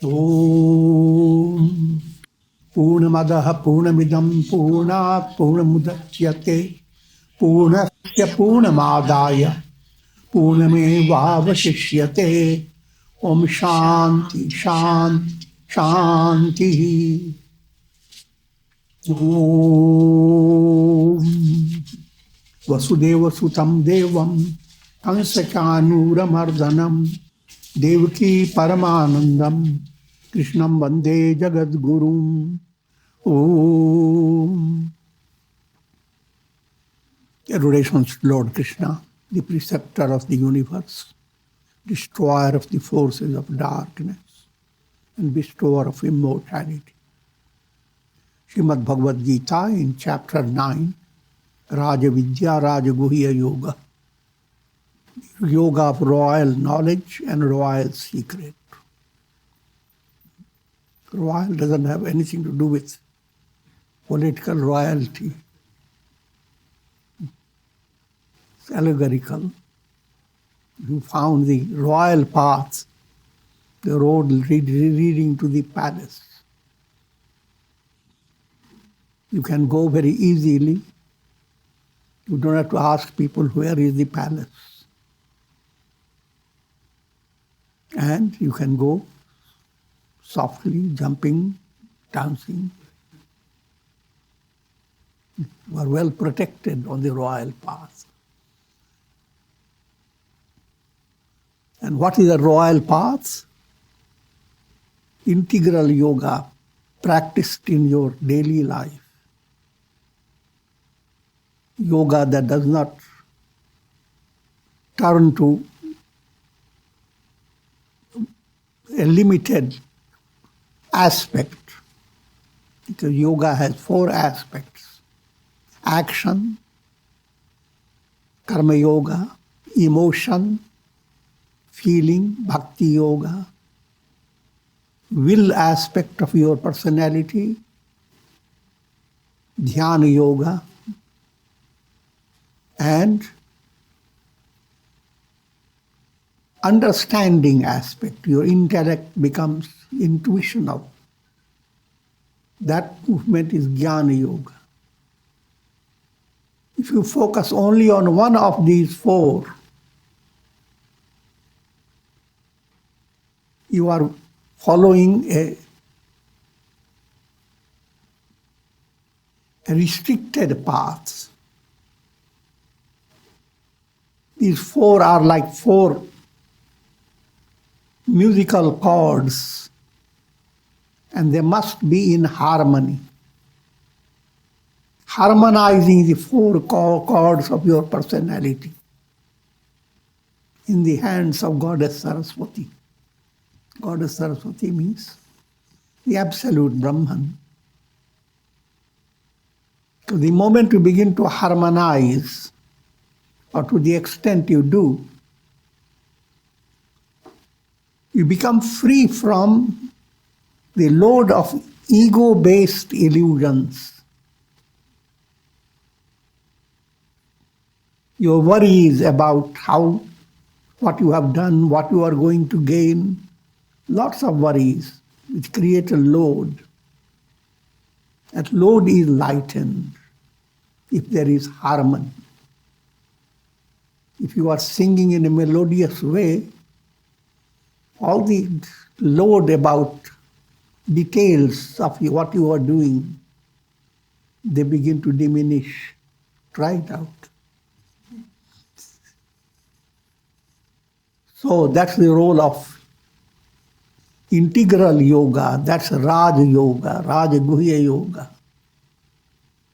Om Purnamadaha Purnamidam Purnat Purnamudachyate Purnasya Purnamadaya Purnamevavashishyate. Om Shanti Shanti Shanti. Om Vasudeva Sutam Devam Kansachanuramardhanam Devaki Paramanandam Krishnam Vande Jagadgurum. Om. Adorations to Lord Krishna, the preceptor of the universe, destroyer of the forces of darkness, and bestower of immortality. Srimad Bhagavad Gita in chapter 9, Raja Vidya Raja Guhya Yoga, yoga of royal knowledge and royal secret. Royal doesn't have anything to do with political royalty. It's allegorical. You found the royal path, the road leading to the palace. You can go very easily. You don't have to ask people where is the palace. And you can go softly, jumping, dancing. You are well protected on the royal path. And what is a royal path? Integral yoga practiced in your daily life. Yoga that does not turn to a limited aspect, because yoga has 4 aspects: action, karma yoga, emotion, feeling, bhakti yoga, will aspect of your personality, dhyana yoga, and understanding aspect. Your intellect becomes intuitional. That movement is jnana yoga. If you focus only on one of these 4, you are following a restricted path. These 4 are like 4 musical chords, and they must be in harmony. Harmonizing the 4 chords of your personality in the hands of Goddess Saraswati. Goddess Saraswati means the absolute Brahman. So the moment you begin to harmonize, or to the extent you do, you become free from the load of ego-based illusions. Your worries about what you have done, what you are going to gain, lots of worries which create a load. That load is lightened if there is harmony. If you are singing in a melodious way, all the load about details of what you are doing, they begin to diminish. Try it out. So that's the role of integral yoga. That's Raja Yoga, Raja Guhya Yoga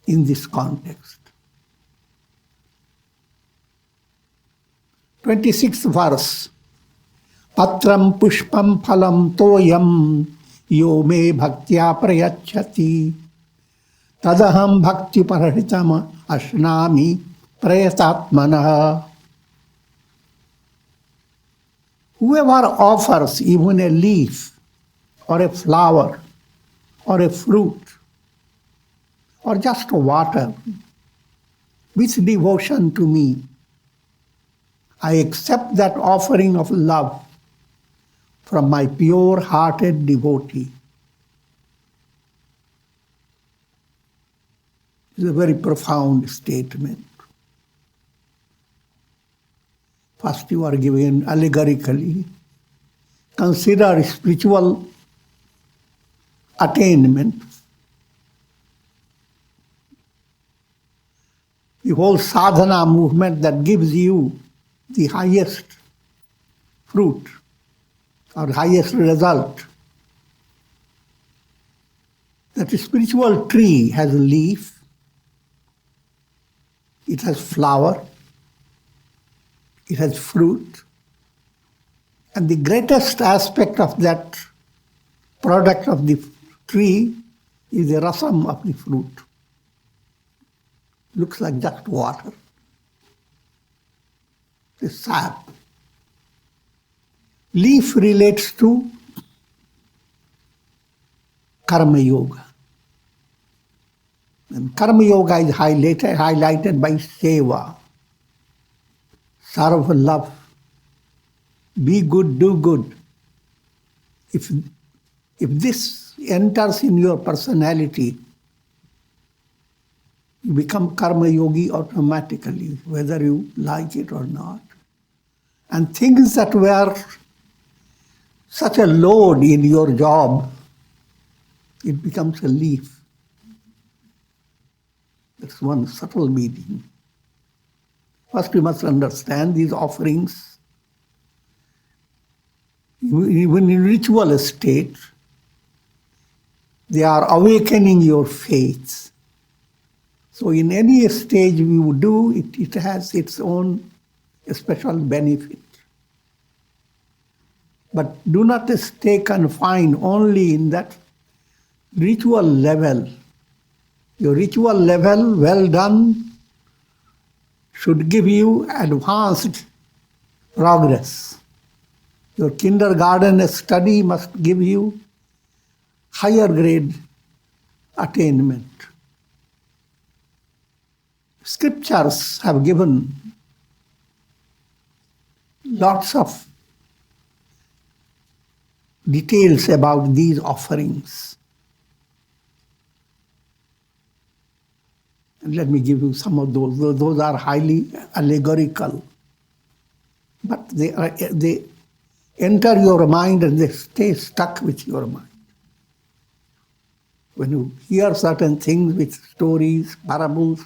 in this context. 26th verse. Patram pushpam phalam toyam yo me bhaktya prayachati tadaham bhakti parahritam ashnami prayatatmana. Whoever offers even a leaf or a flower or a fruit or just water with devotion to me, I accept that offering of love from my pure-hearted devotee. It's a very profound statement. First you are given allegorically, consider spiritual attainment. The whole sadhana movement that gives you the highest fruit or highest result. That spiritual tree has a leaf, it has flower, it has fruit, and the greatest aspect of that product of the tree is the rasam of the fruit. Looks like just water, the sap. Leaf relates to karma yoga. And karma yoga is highlighted by seva, serve, love, be good, do good. If this enters in your personality, you become karma yogi automatically, whether you like it or not. And things that were such a load in your job, it becomes a leaf. That's one subtle meaning. First, you must understand these offerings, even in ritual state, they are awakening your faith. So in any stage we would do, it has its own special benefit. But do not stay confined only in that ritual level. Your ritual level, well done, should give you advanced progress. Your kindergarten study must give you higher grade attainment. Scriptures have given lots of details about these offerings. And let me give you some of those. Those are highly allegorical. But they enter your mind and they stay stuck with your mind. When you hear certain things with stories, parables,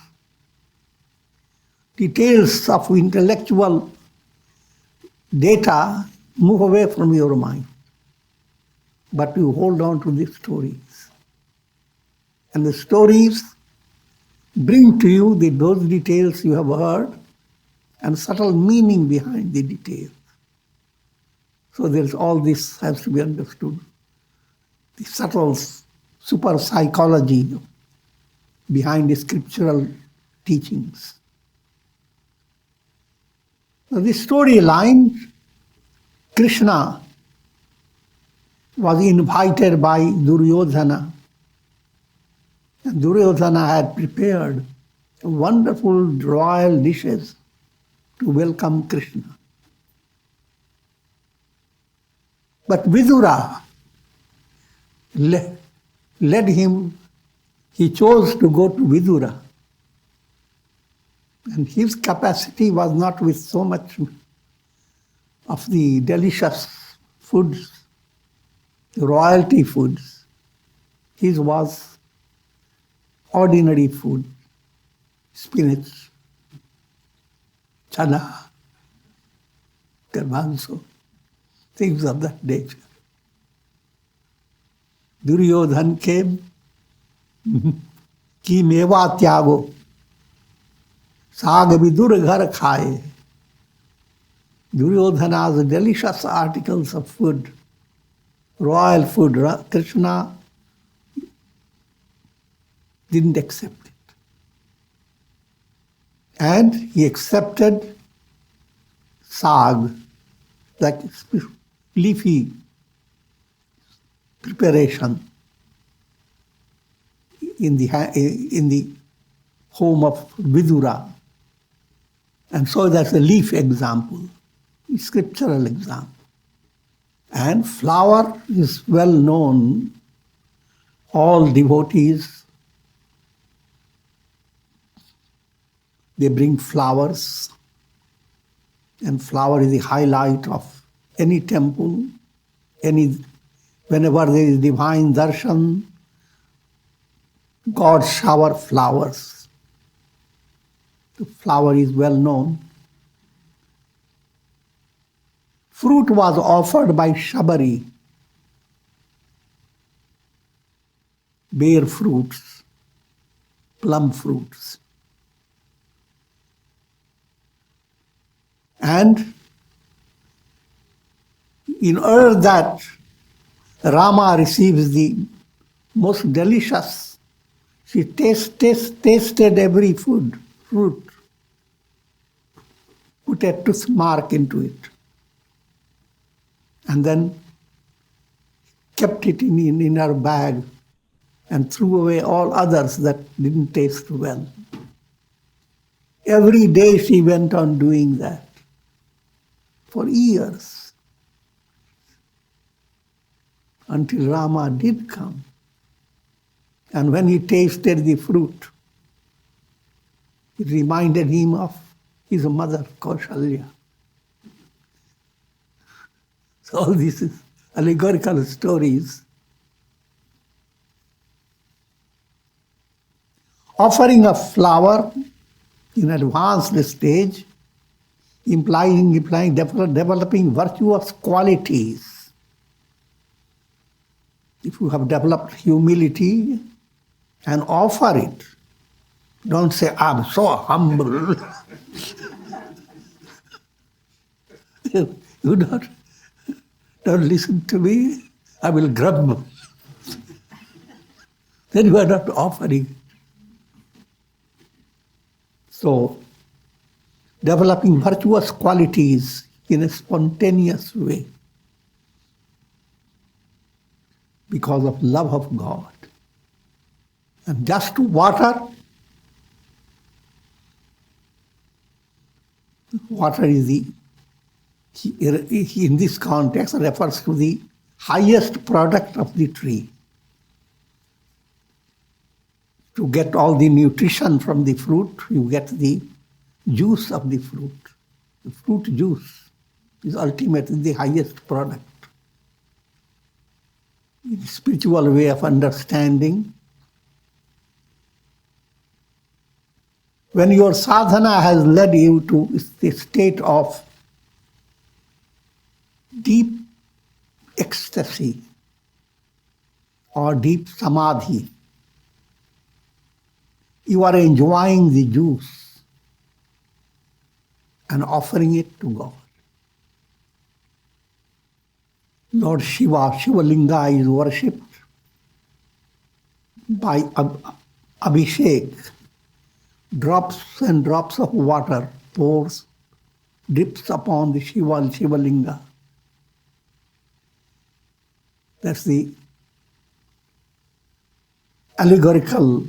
details of intellectual data move away from your mind. But you hold on to the stories. And the stories bring to you those details you have heard and subtle meaning behind the details. So there's all this has to be understood. The subtle super psychology behind the scriptural teachings. Now, the storyline, Krishna was invited by Duryodhana. And Duryodhana had prepared wonderful royal dishes to welcome Krishna. But Vidura led him, he chose to go to Vidura. And his capacity was not with so much of the delicious foods, the royalty foods. His was ordinary food, spinach, chana, garbanzo, things of that nature. Duryodhan came, ki meva tyago, saag vidur ghar khaye. Duryodhana's delicious articles of food, royal food, Krishna didn't accept it. And he accepted saag, like leafy preparation in the home of Vidura. And so that's a leaf example, a scriptural example. And flower is well known. All devotees, they bring flowers, and flower is the highlight of any temple. Whenever there is divine darshan, God shower flowers. The flower is well known. Fruit was offered by Shabari, bare fruits, plum fruits. And in order that Rama receives the most delicious, she tasted every fruit, put a tooth mark into it, and then kept it in her bag and threw away all others that didn't taste well. Every day she went on doing that for years until Rama did come. And when he tasted the fruit, it reminded him of his mother, Kaushalya. So all this is allegorical stories. Offering a flower in advanced stage, implying developing virtuous qualities. If you have developed humility and offer it, don't say, I'm so humble. You don't listen to me, I will grumble. Then you are not offering. So, developing virtuous qualities in a spontaneous way because of love of God. And just water is in this context, refers to the highest product of the tree. To get all the nutrition from the fruit, you get the juice of the fruit. The fruit juice is ultimately the highest product. In the spiritual way of understanding, when your sadhana has led you to the state of deep ecstasy or deep samadhi, you are enjoying the juice and offering it to God. Lord Shiva, Shiva-linga is worshipped by Abhishek. Drops and drops of water drips upon the Shiva-linga. That's the allegorical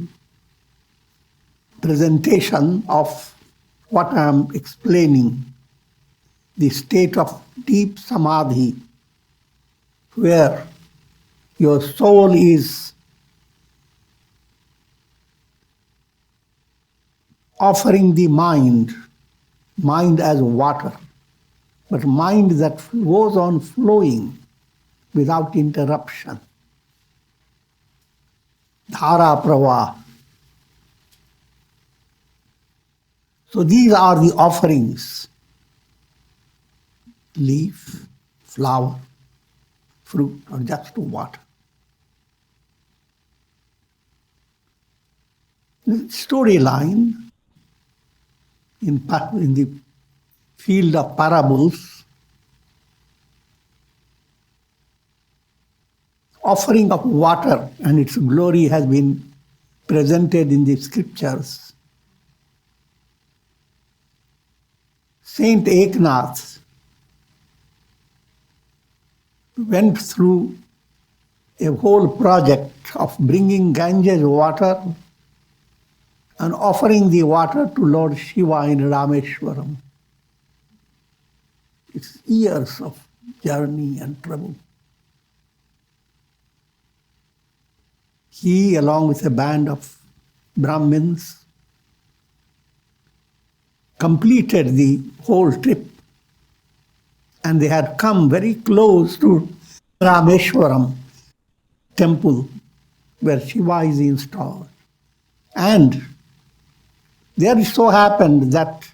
presentation of what I am explaining, the state of deep samadhi, where your soul is offering the mind as water, but mind that goes on flowing without interruption. Dhara prava. So these are the offerings: leaf, flower, fruit, or just water. The storyline in the field of parables, offering of water and its glory has been presented in the scriptures. Saint Eknath went through a whole project of bringing Ganges water and offering the water to Lord Shiva in Rameshwaram. It's years of journey and trouble. He, along with a band of Brahmins, completed the whole trip. And they had come very close to Rameshwaram temple where Shiva is installed. And there it so happened that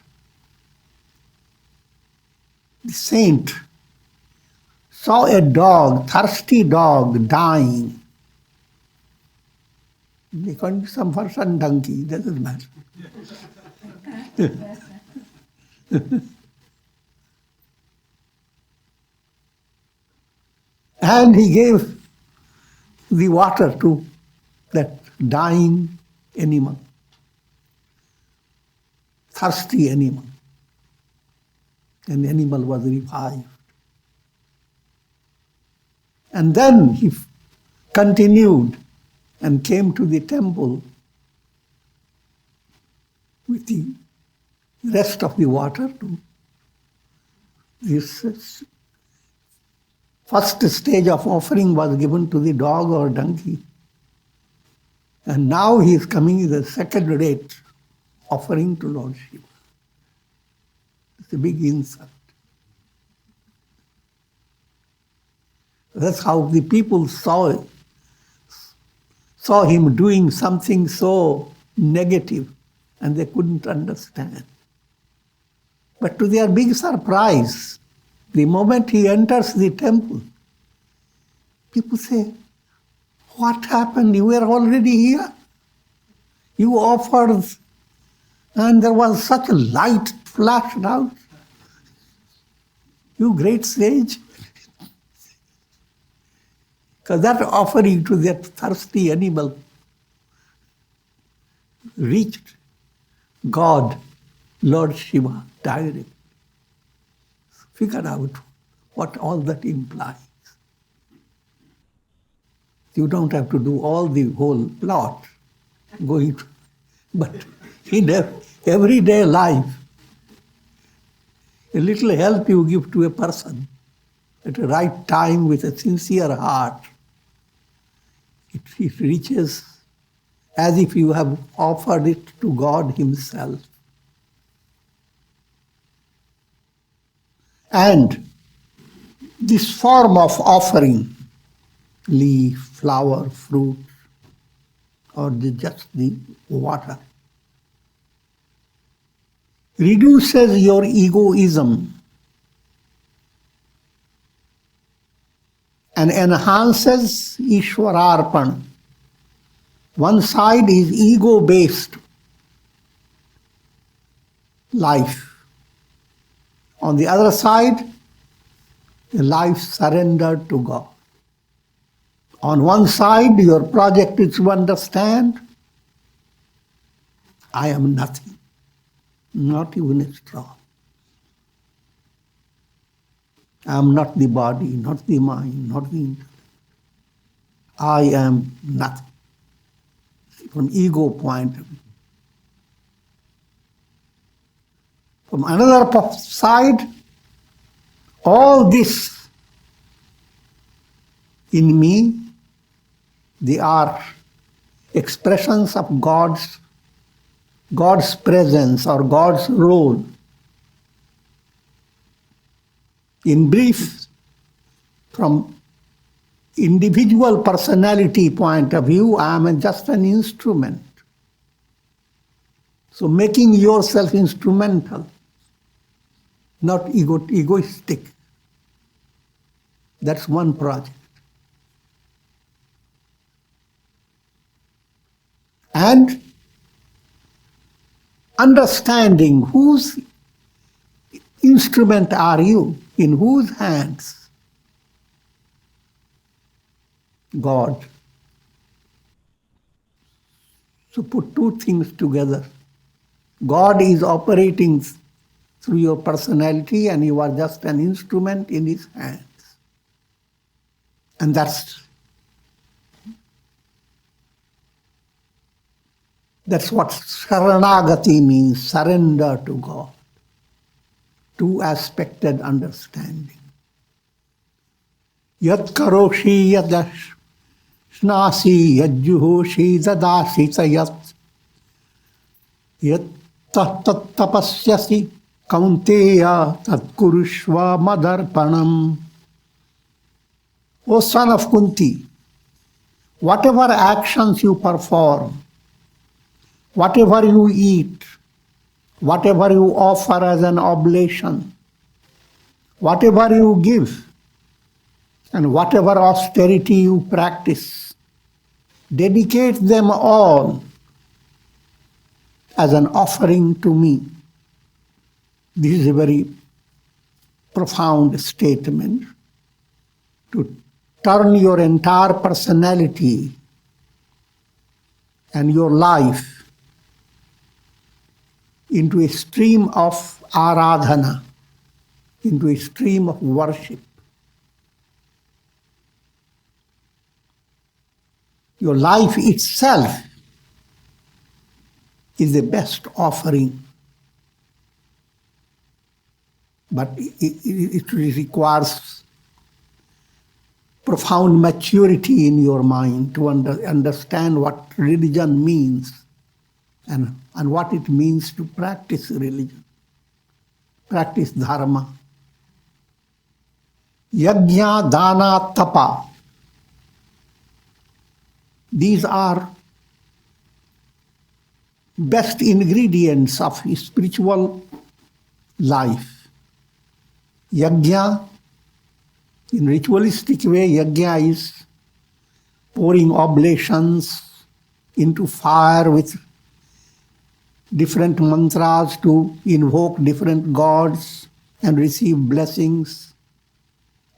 the saint saw a dog, thirsty dog, dying. They can be some person donkey, doesn't matter. And he gave the water to that dying animal, thirsty animal. And the animal was revived. And then he continued and came to the temple with the rest of the water to this first stage of offering was given to the dog or donkey. And now he is coming with a second rate offering to Lord Shiva. It's a big insult. That's how the people saw him doing something so negative, and they couldn't understand. But to their big surprise, the moment he enters the temple, people say, "What happened? You were already here? You offered, and there was such a light flashed out. You great sage." Because that offering to that thirsty animal reached God, Lord Shiva, directly. Figure out what all that implies. You don't have to do all the whole plot, but in everyday life, a little help you give to a person at the right time with a sincere heart, it reaches as if you have offered it to God Himself. And this form of offering, leaf, flower, fruit, or just the water, reduces your egoism and enhances Ishwararpan. One side is ego-based life. On the other side, a life surrendered to God. On one side, your project is to understand, I am nothing, not even a straw. I am not the body, not the mind, not the intellect. I am nothing. From ego point of view. From another side, all this in me, they are expressions of God's presence or God's role. In brief, from individual personality point of view, I am just an instrument. So making yourself instrumental, not egoistic. That's one project. And understanding whose instrument are you, in whose hands? God. So put two things together. God is operating through your personality and you are just an instrument in His hands. And that's what Sharanagati means, surrender to God. Two-aspected understanding. Yat karoshi yadash snasi yajjuhoshi dadasi tayat yat tat tapasyasi kaunteya tat kurushva madarpanam. O son of Kunti, whatever actions you perform, whatever you eat, whatever you offer as an oblation, whatever you give, and whatever austerity you practice, dedicate them all as an offering to me. This is a very profound statement. To turn your entire personality and your life into a stream of aradhana, into a stream of worship. Your life itself is the best offering. But it requires profound maturity in your mind to understand what religion means and what it means to practice religion, practice dharma. Yajna, dana, tapa. These are best ingredients of spiritual life. Yajna, in ritualistic way, yajna is pouring oblations into fire with different mantras to invoke different gods and receive blessings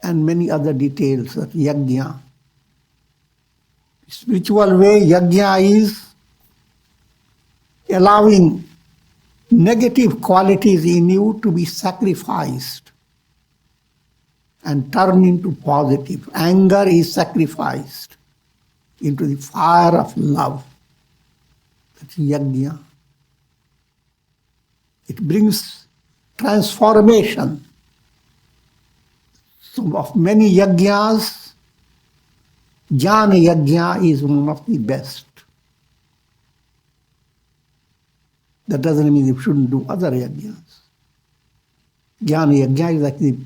and many other details of yajna. Spiritual way, yajna is allowing negative qualities in you to be sacrificed and turn into positive. Anger is sacrificed into the fire of love. That's yajna. It brings transformation. So of many yajnas, jnana yajna is one of the best. That doesn't mean you shouldn't do other yajnas. Jnana yajna is like the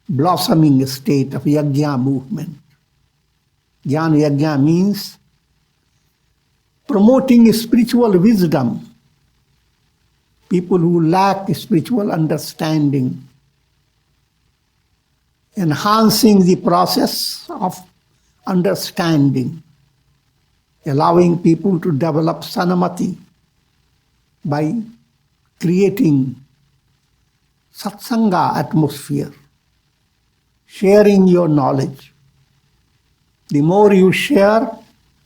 blossoming state of yajna movement. Jnana yajna means promoting spiritual wisdom. People who lack spiritual understanding, enhancing the process of understanding, allowing people to develop sanamati by creating satsanga atmosphere, sharing your knowledge. The more you share,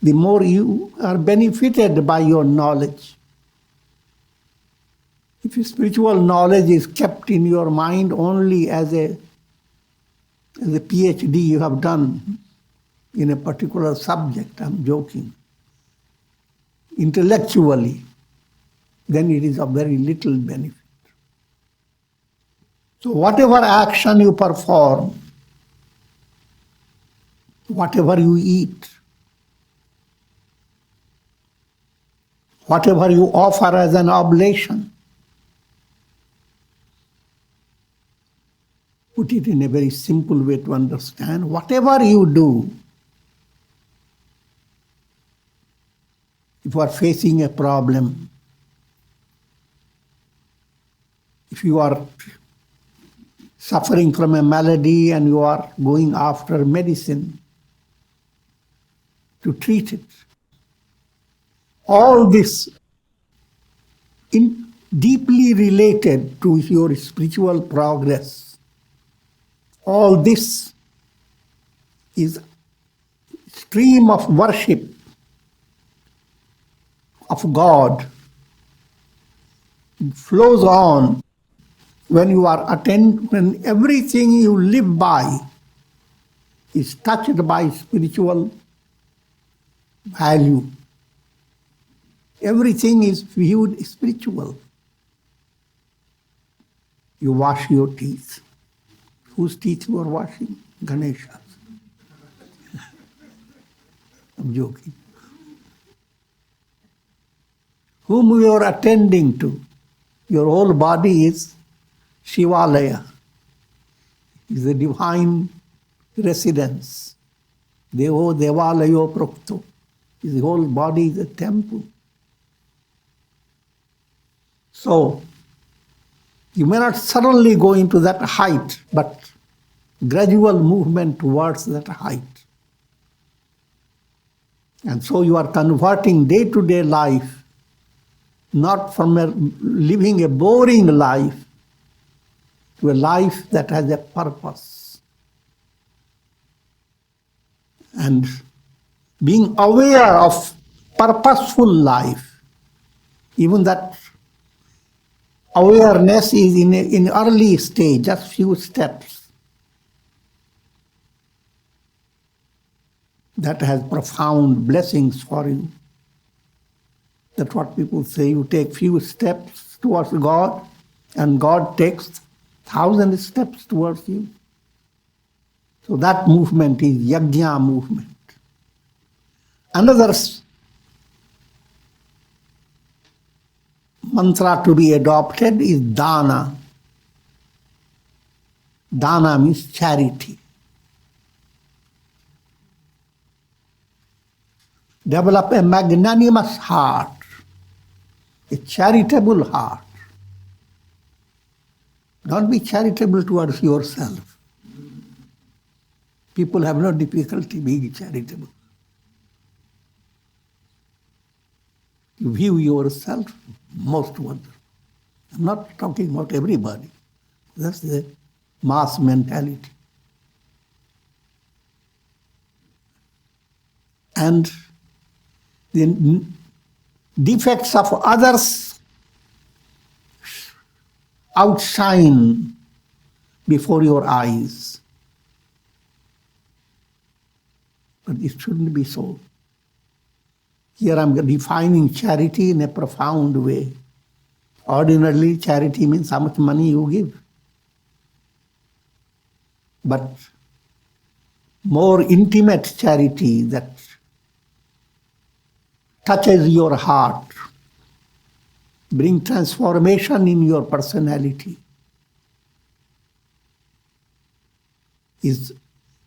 the more you are benefited by your knowledge. If spiritual knowledge is kept in your mind only as a PhD you have done in a particular subject, I'm joking, intellectually, then it is of very little benefit. So whatever action you perform, whatever you eat, whatever you offer as an oblation, put it in a very simple way to understand. Whatever you do, if you are facing a problem, if you are suffering from a malady and you are going after medicine to treat it, all this deeply related to your spiritual progress. All this is stream of worship of God. It flows on when you are when everything you live by is touched by spiritual value. Everything is viewed spiritual. You wash your teeth. Whose teeth you are washing? Ganesha's. I'm joking. Whom you are attending to. Your whole body is Shivalaya, is the divine residence. Devo Devalayo Prokto. His whole body is a temple. So, you may not suddenly go into that height, but gradual movement towards that height. And so you are converting day-to-day life, not from living a boring life, to a life that has a purpose. And being aware of purposeful life, even that awareness is in early stage, just few steps. That has profound blessings for you. That's what people say. You take few steps towards God, and God takes 1,000 steps towards you. So that movement is yajna movement. Another mantra to be adopted is dana. Dana means charity. Develop a magnanimous heart, a charitable heart. Don't be charitable towards yourself. People have no difficulty being charitable. You view yourself most wonderful. I'm not talking about everybody. That's the mass mentality. And the defects of others outshine before your eyes. But it shouldn't be so. Here I'm defining charity in a profound way. Ordinarily, charity means how much money you give. But more intimate charity that touches your heart, bring transformation in your personality, is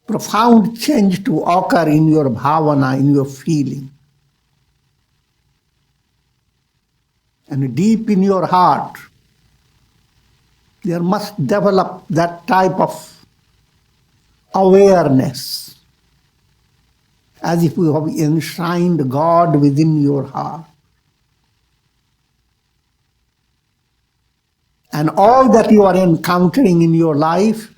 profound change to occur in your bhavana, in your feeling. And deep in your heart, there must develop that type of awareness, as if you have enshrined God within your heart. And all that you are encountering in your life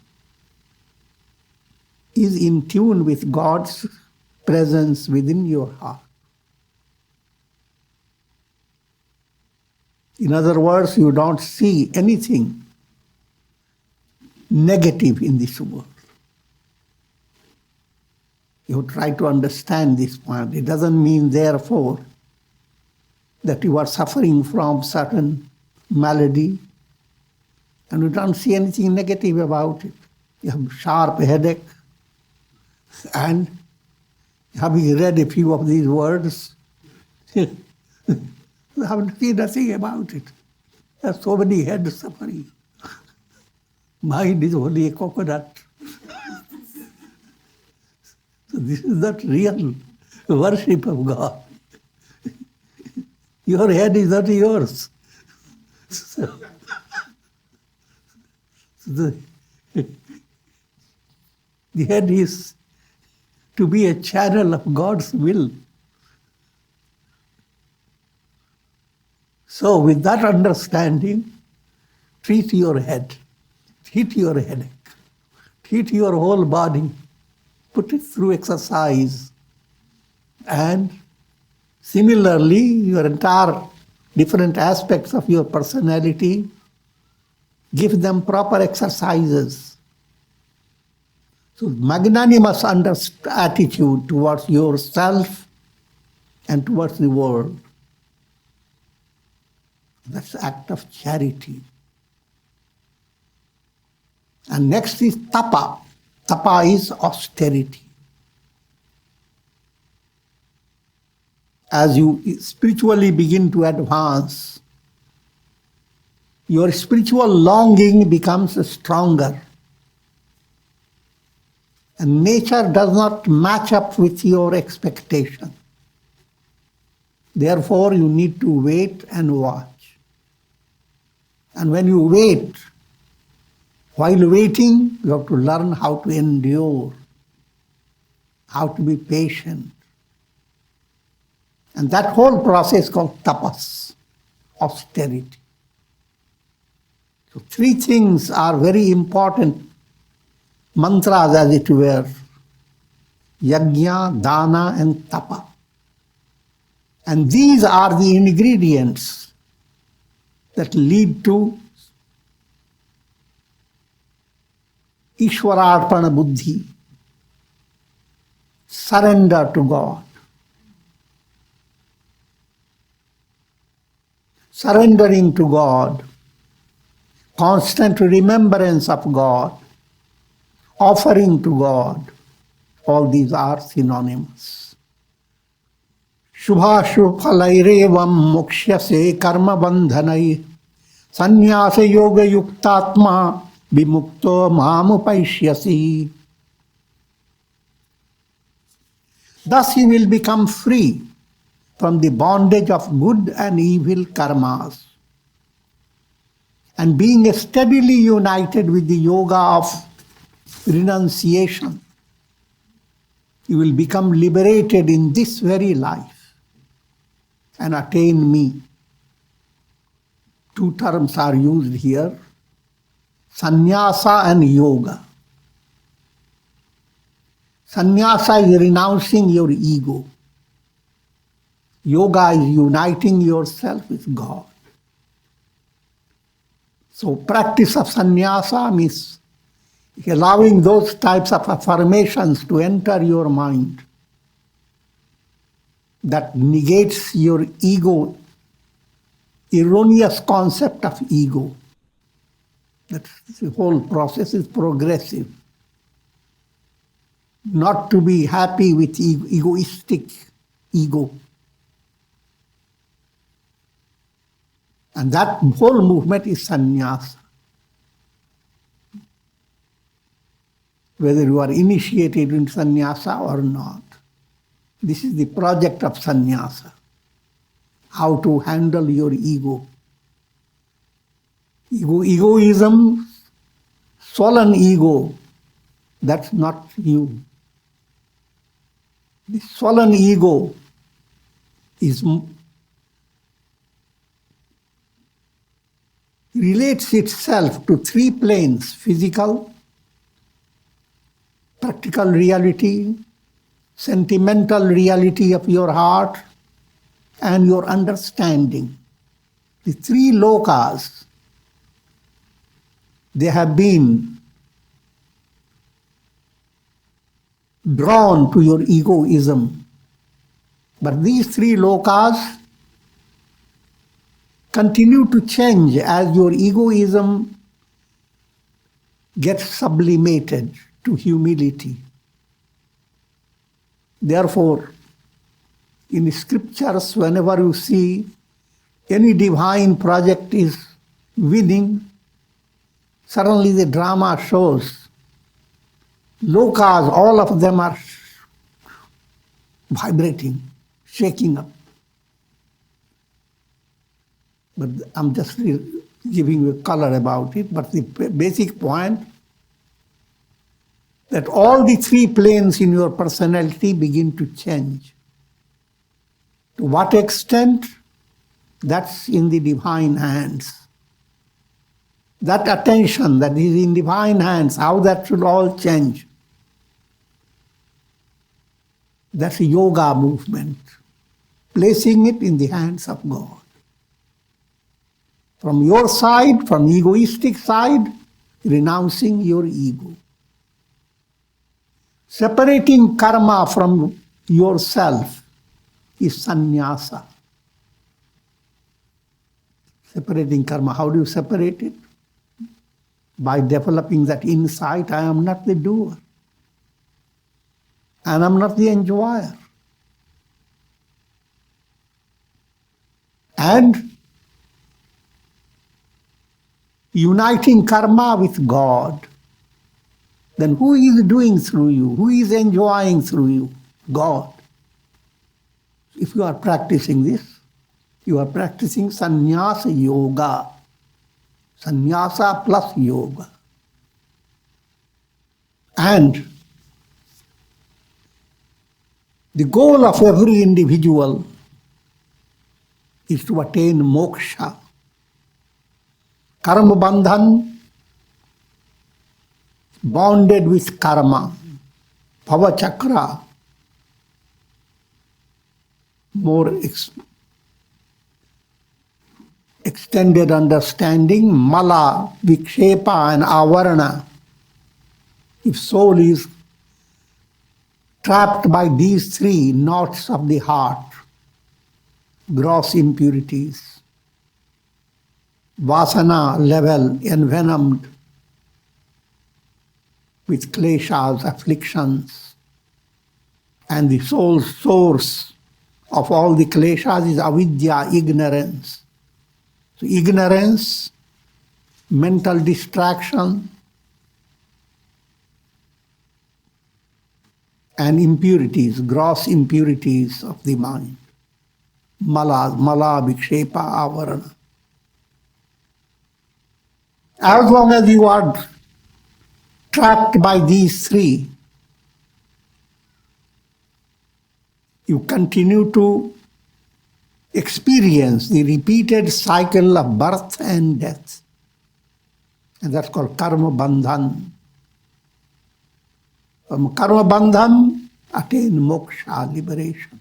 is in tune with God's presence within your heart. In other words, you don't see anything negative in this world. You try to understand this point. It doesn't mean, therefore, that you are suffering from certain malady and you don't see anything negative about it. You have sharp headache, and having read a few of these words, you haven't seen nothing about it. There's so many head suffering. Mind is only a coconut. So this is not real worship of God. Your head is not yours. So the head is to be a channel of God's will. So with that understanding, treat your head, treat your headache, treat your whole body, put it through exercise, and similarly, your entire different aspects of your personality, give them proper exercises. So magnanimous attitude towards yourself and towards the world. That's the act of charity. And next is tapa. Tapa is austerity. as you spiritually begin to advance, your spiritual longing becomes stronger. And nature does not match up with your expectation. Therefore, you need to wait and watch. And when you wait, while waiting, you have to learn how to endure, how to be patient. And that whole process called tapas, austerity. So 3 things are very important mantras, as it were: yajna, dana, and tapa. And these are the ingredients that lead to Ishwararpana buddhi, surrender to God. Surrendering to God, constant remembrance of God, offering to God, all these are synonymous. Shubhashuphalairevam mokshase karma bandhanai sannyasa yoga yuktatma vimukto mamupaishyasi. Thus he will become free from the bondage of good and evil karmas. And being steadily united with the yoga of renunciation, you will become liberated in this very life and attain me. 2 terms are used here: sannyasa and yoga. Sannyasa is renouncing your ego. Yoga is uniting yourself with God. So practice of sannyasa means allowing those types of affirmations to enter your mind that negates your ego, erroneous concept of ego. That the whole process is progressive. Not to be happy with egoistic ego. And that whole movement is sannyasa. Whether you are initiated in sannyasa or not. This is the project of sannyasa. How to handle your ego. Egoism, swollen ego, that's not you. The swollen ego relates itself to 3 planes: physical, practical reality, sentimental reality of your heart, and your understanding. The 3 lokas, they have been drawn to your egoism. But these 3 lokas continue to change as your egoism gets sublimated to humility. Therefore, in scriptures, whenever you see any divine project is winning, suddenly the drama shows lokas, all of them are vibrating, shaking up. But I'm just giving you color about it. But the basic point, that all the 3 planes in your personality begin to change. To what extent? That's in the divine hands. That attention that is in divine hands, how that should all change. That's a yoga movement, placing it in the hands of God. From your side, from egoistic side, renouncing your ego. Separating karma from yourself is sannyasa. Separating karma, how do you separate it? By developing that insight, I am not the doer. And I'm not the enjoyer. and uniting karma with God, then who is doing through you? Who is enjoying through you? God. If you are practicing this, you are practicing sannyasa yoga. Sannyasa plus yoga. And the goal of every individual is to attain moksha. Karma bandhan, bonded with karma. Bhava chakra, more extended understanding. Mala, vikshepa and avarana. If soul is trapped by these three knots of the heart, gross impurities, vasana level envenomed with kleshas, afflictions, and the sole source of all the kleshas is avidya, ignorance. So ignorance, mental distraction, and impurities, gross impurities of the mind. Mala, vikshepa, avarana. As long as you are trapped by these three, you continue to experience the repeated cycle of birth and death. And that's called karma bandhan. From karma bandhan, attain moksha, liberation.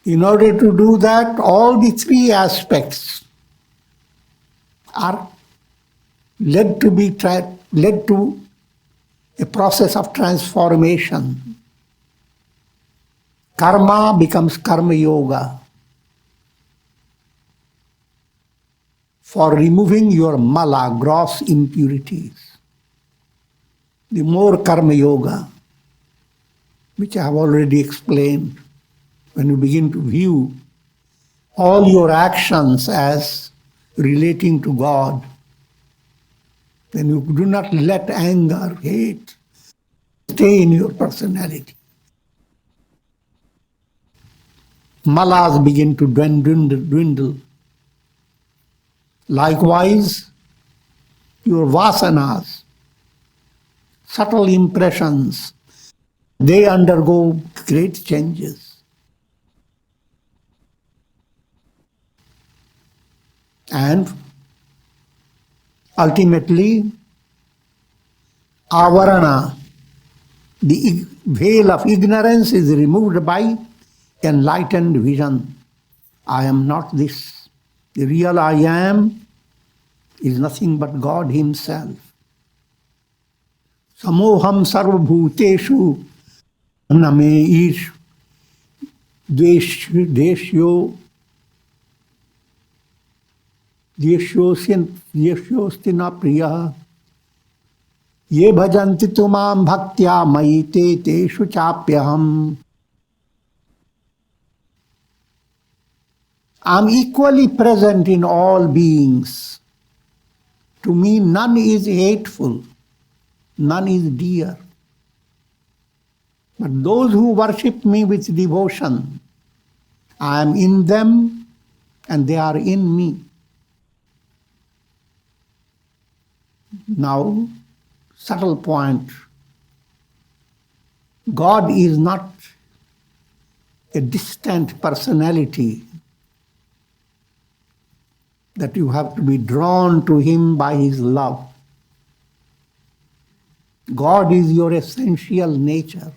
In order to do that, all the three aspects are led to a process of transformation. Karma becomes karma yoga for removing your mala, gross impurities. The more karma yoga, which I have already explained, when you begin to view all your actions as relating to God, then you do not let anger, hate stay in your personality. Malas begin to dwindle. Likewise, your vasanas, subtle impressions, they undergo great changes. And ultimately, avarana, the veil of ignorance, is removed by enlightened vision. I am not this. The real I am is nothing but God Himself. Samoham sarvabhuteshu name ish deshyo Yeshostina priya ye bhajanti tumam bhaktya mayi te teshu chapyaham. I am equally present in all beings. To me, none is hateful, none is dear. But those who worship me with devotion, I am in them and they are in me. Now, subtle point. God is not a distant personality that you have to be drawn to Him by His love. God is your essential nature.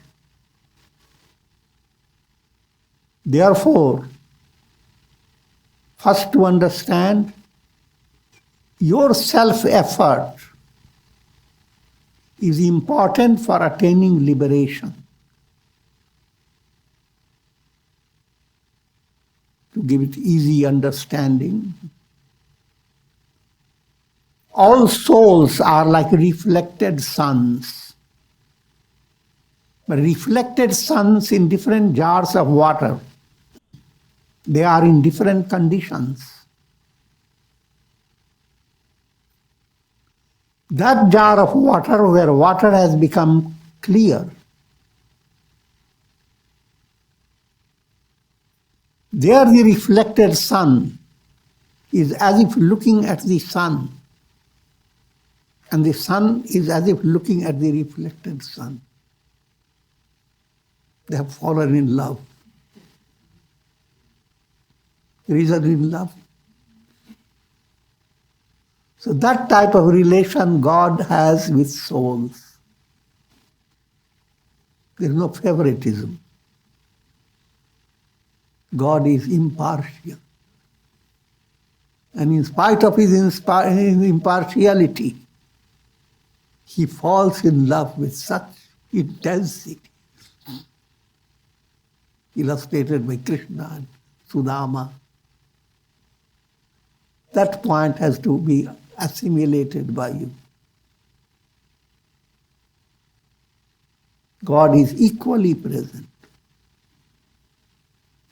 Therefore, first to understand, your self-effort is important for attaining liberation. To give it easy understanding, all souls are like reflected suns, but reflected suns in different jars of water. They are in different conditions. That jar of water where water has become clear, there the reflected sun is as if looking at the sun, and the sun is as if looking at the reflected sun. They have fallen in love. Reason in love. So that type of relation God has with souls. There is no favoritism. God is impartial. And in spite of his impartiality, he falls in love with such intensity, illustrated by Krishna and Sudama. That point has to be assimilated by you. God is equally present.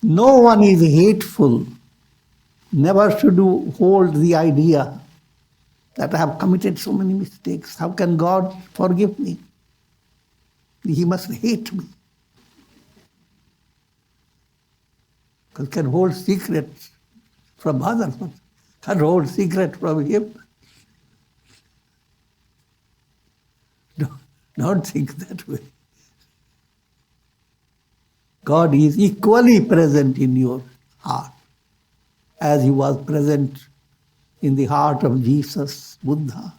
No one is hateful. Never should you hold the idea that I have committed so many mistakes. How can God forgive me? He must hate me. Because can hold secrets from others, but can't hold secret from him. Don't think that way. God is equally present in your heart, as he was present in the heart of Jesus, Buddha,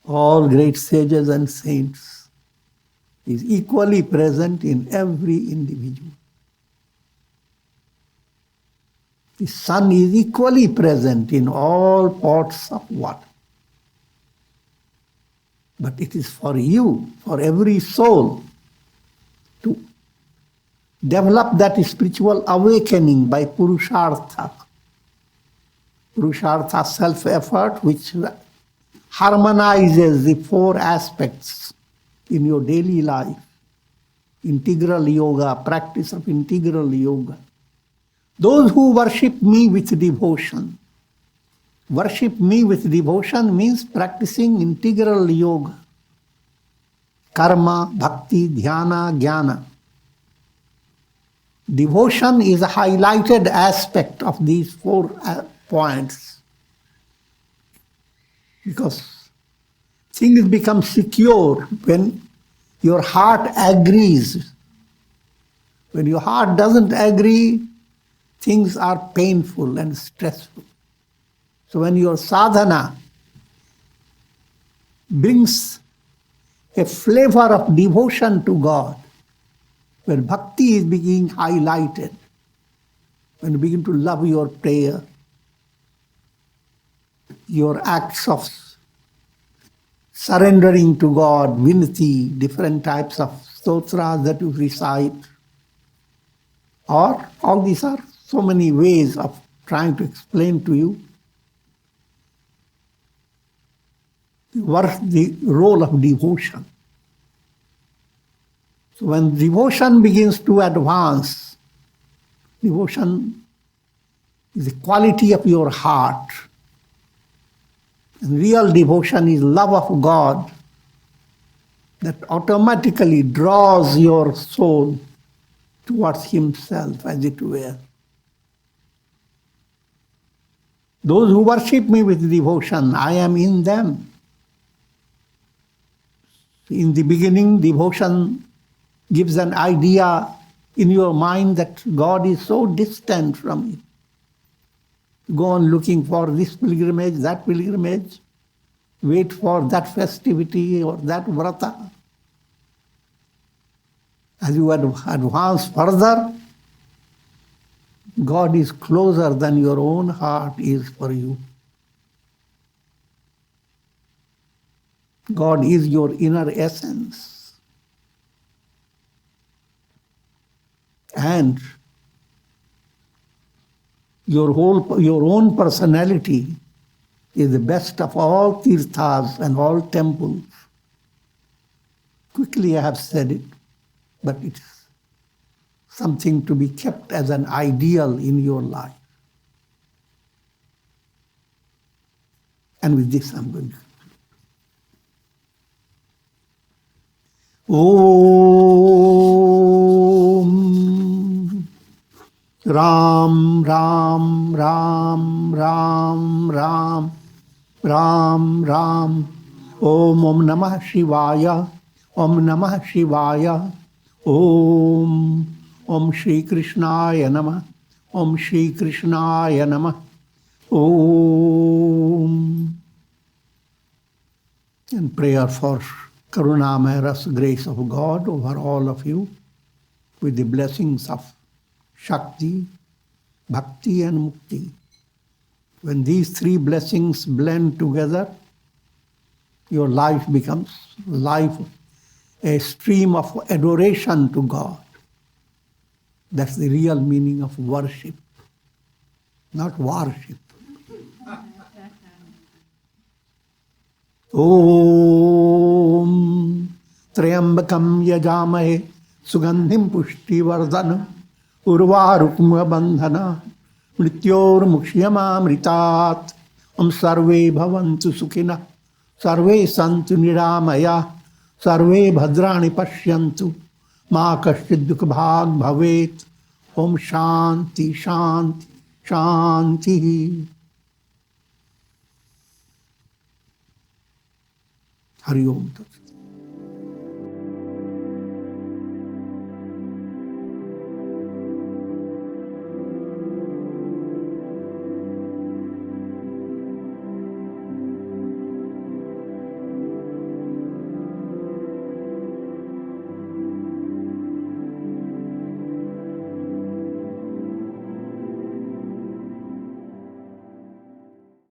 all great sages and saints. He is equally present in every individual. The sun is equally present in all pots of water. But it is for you, for every soul, to develop that spiritual awakening by purushartha. Purushartha, self-effort, which harmonizes the four aspects in your daily life. Integral yoga, practice of integral yoga. Those who worship me with devotion. Worship me with devotion means practicing integral yoga. Karma, bhakti, dhyana, jnana. Devotion is a highlighted aspect of these 4 points. Because things become secure when your heart agrees. When your heart doesn't agree, things are painful and stressful. So when your sadhana brings a flavor of devotion to God, when bhakti is being highlighted, when you begin to love your prayer, your acts of surrendering to God, vinati, different types of stotras that you recite, or all these are so many ways of trying to explain to you the role of devotion. So when devotion begins to advance, devotion is the quality of your heart. And real devotion is love of God that automatically draws your soul towards himself, as it were. Those who worship me with devotion, I am in them. In the beginning, devotion gives an idea in your mind that God is so distant from you. Go on looking for this pilgrimage, that pilgrimage, wait for that festivity or that vrata. As you advance further, God is closer than your own heart is for you. God is your inner essence. And your own personality is the best of all tirthas and all temples. Quickly I have said it, but it's something to be kept as an ideal in your life. And with this I'm going to. Om Ram Ram Ram Ram Ram Ram Ram Om Om Namah Shivaya Om Namah Shivaya Om Om Shri Krishnaya Namah Om Shri Krishnaya Namah Om. And prayer for Karunamaya Ras grace of God over all of you with the blessings of Shakti, Bhakti and Mukti. When these three blessings blend together, your life becomes a stream of adoration to God. That's the real meaning of worship, not worship. Om Triambakam Yajamahe Sugandhim Pushti Vardhanam Urvarukma Bandhana Mrityor Mukhyamamritat Om Sarve Bhavantu Sukhina Sarve Santu Niramaya Sarve Bhadrani Pashyantu Ma Kashchid Dukha Bhag Bhavet Om Shanti Shanti Shanti. Hari Om Tat.